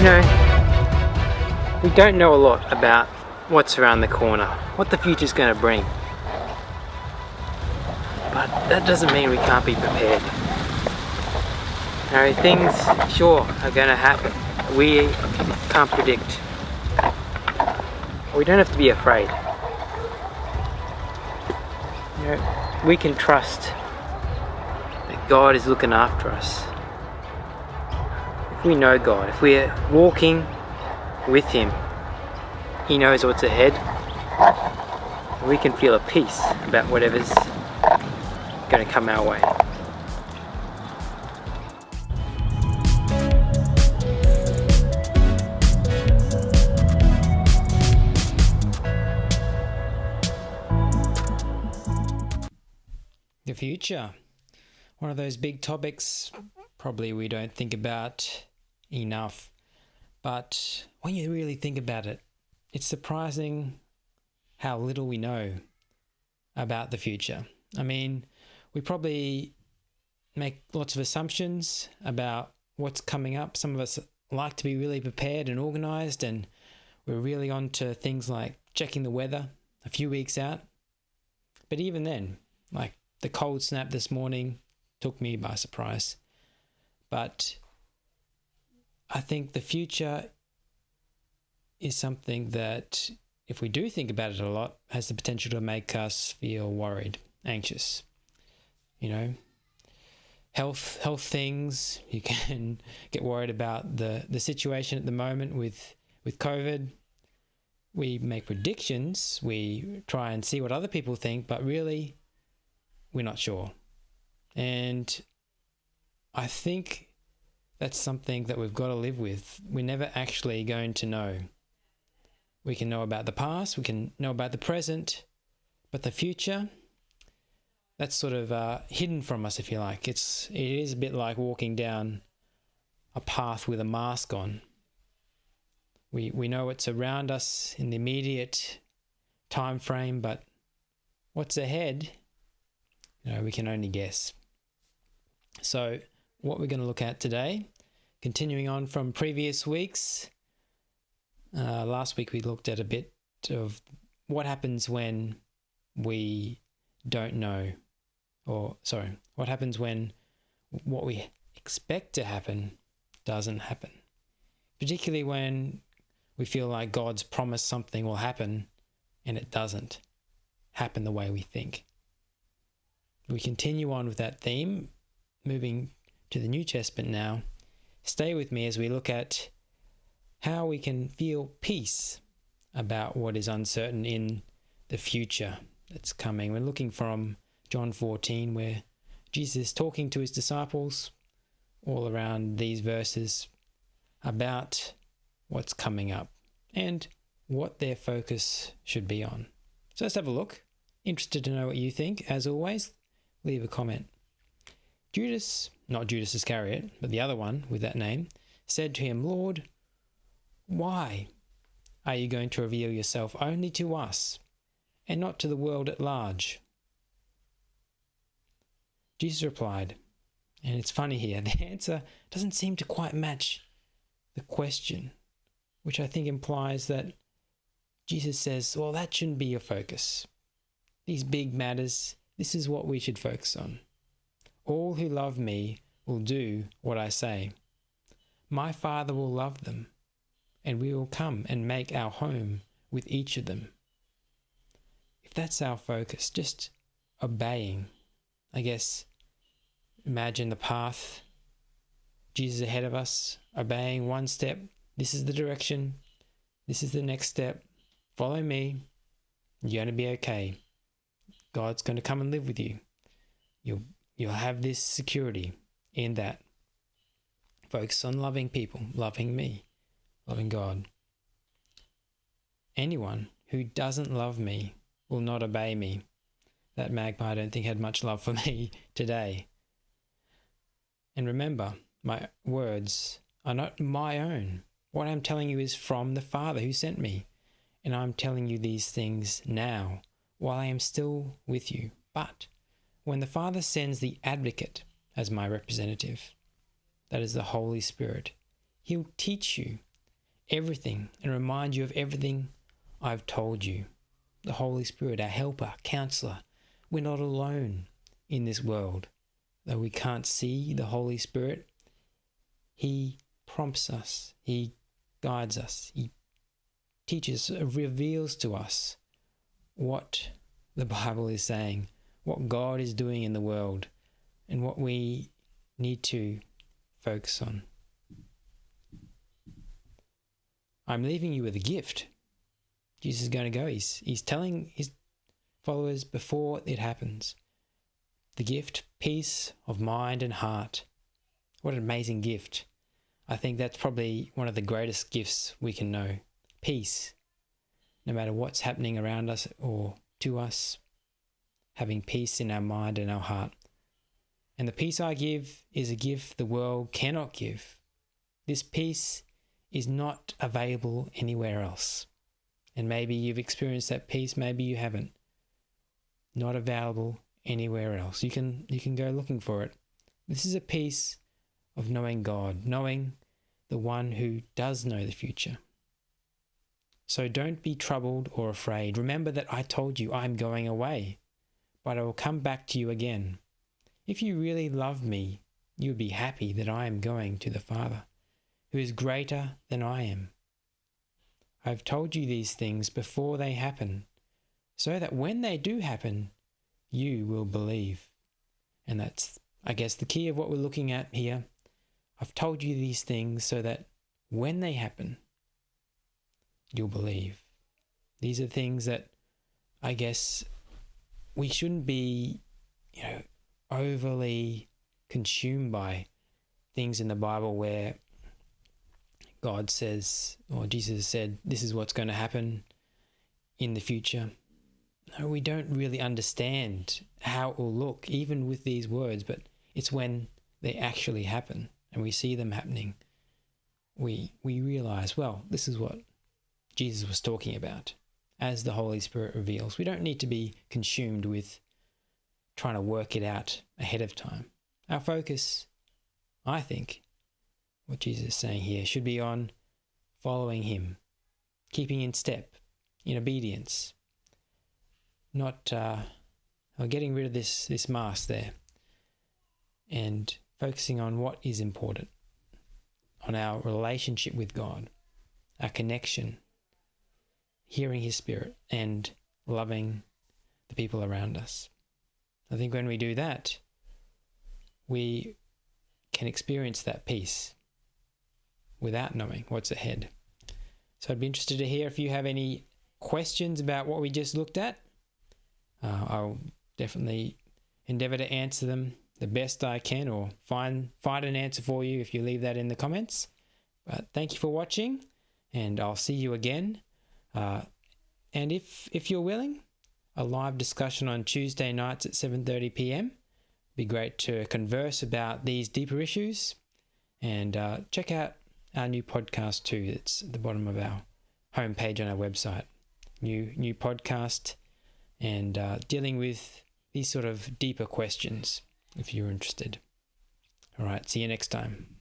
You know, we don't know a lot about what's around the corner, what the future's going to bring. But that doesn't mean we can't be prepared. You know, things, sure, are going to happen. We can't predict. We don't have to be afraid. You know, we can trust that God is looking after us. If we know God, if we're walking with Him, He knows what's ahead. We can feel a peace about whatever's going to come our way. The future. One of those big topics probably we don't think about enough. But when you really think about it, it's surprising how little we know about the future. I mean, we probably make lots of assumptions about what's coming up. Some of us like to be really prepared and organised, and we're really on to things like checking the weather a few weeks out. But even then, like the cold snap this morning took me by surprise. But I think the future is something that, if we do think about it a lot, has the potential to make us feel worried, anxious. You know, health things, you can get worried about the situation at the moment with COVID. We make predictions, we try and see what other people think, but really, we're not sure. And I think that's something that we've got to live with. We're never actually going to know. We can know about the past, we can know about the present, but the future, that's sort of hidden from us, if you like. It is a bit like walking down a path with a mask on. We know what's around us in the immediate time frame, but what's ahead, we can only guess. So what we're going to look at today, continuing on from previous weeks. Last week we looked at a bit of what happens when we don't know, what happens when what we expect to happen doesn't happen. Particularly when we feel like God's promised something will happen and it doesn't happen the way we think. We continue on with that theme, moving to the New Testament now. Stay with me as we look at how we can feel peace about what is uncertain in the future that's coming. We're looking from John 14, where Jesus is talking to his disciples all around these verses about what's coming up and what their focus should be on. So let's have a look. Interested to know what you think. As always, leave a comment. Judas, not Judas Iscariot, but the other one with that name, said to him, "Lord, why are you going to reveal yourself only to us and not to the world at large?" Jesus replied, and it's funny here, the answer doesn't seem to quite match the question, which I think implies that Jesus says, well, that shouldn't be your focus. These big matters, this is what we should focus on. All who love me will do what I say. My Father will love them, and we will come and make our home with each of them. If that's our focus, just obeying, I guess, imagine the path, Jesus ahead of us, obeying one step, this is the direction, this is the next step, follow me, you're going to be okay. God's going to come and live with you. You'll have this security in that. Focus on loving people, loving me, loving God. Anyone who doesn't love me will not obey me. That magpie I don't think had much love for me today. And remember, my words are not my own. What I'm telling you is from the Father who sent me. And I'm telling you these things now, while I am still with you. But when the Father sends the Advocate as my representative, that is the Holy Spirit, He'll teach you everything and remind you of everything I've told you. The Holy Spirit, our helper, counselor. We're not alone in this world. Though we can't see the Holy Spirit, He prompts us, He guides us, He teaches, reveals to us what the Bible is saying, what God is doing in the world, and what we need to focus on. I'm leaving you with a gift. Jesus is going to go. He's telling his followers before it happens. The gift, peace of mind and heart. What an amazing gift. I think that's probably one of the greatest gifts we can know. Peace. No matter what's happening around us or to us, having peace in our mind and our heart. And the peace I give is a gift the world cannot give. This peace is not available anywhere else. And maybe you've experienced that peace, maybe you haven't. Not available anywhere else. You can go looking for it. This is a peace of knowing God, knowing the one who does know the future. So don't be troubled or afraid. Remember that I told you I'm going away, but I will come back to you again. If you really love me, you would be happy that I am going to the Father, who is greater than I am. I have told you these things before they happen, so that when they do happen, you will believe. And that's, I guess, the key of what we're looking at here. I've told you these things so that when they happen, you'll believe. These are things that I guess we shouldn't be, overly consumed by things in the Bible where God says, or Jesus said, this is what's going to happen in the future. No, we don't really understand how it will look, even with these words, but it's when they actually happen and we see them happening, we realize, well, this is what Jesus was talking about as the Holy Spirit reveals. We don't need to be consumed with trying to work it out ahead of time. Our focus, I think, what Jesus is saying here, should be on following him, keeping in step, in obedience, not getting rid of this mask there, and focusing on what is important, on our relationship with God, our connection, hearing his Spirit, and loving the people around us. I think when we do that, we can experience that peace without knowing what's ahead. So I'd be interested to hear if you have any questions about what we just looked at. I'll definitely endeavour to answer them the best I can, or find an answer for you if you leave that in the comments. But thank you for watching, and I'll see you again. And if you're willing, a live discussion on Tuesday nights at 7:30 p.m. Be great to converse about these deeper issues. And check out our new podcast too. It's at the bottom of our homepage on our website. New podcast, and dealing with these sort of deeper questions if you're interested. All right, see you next time.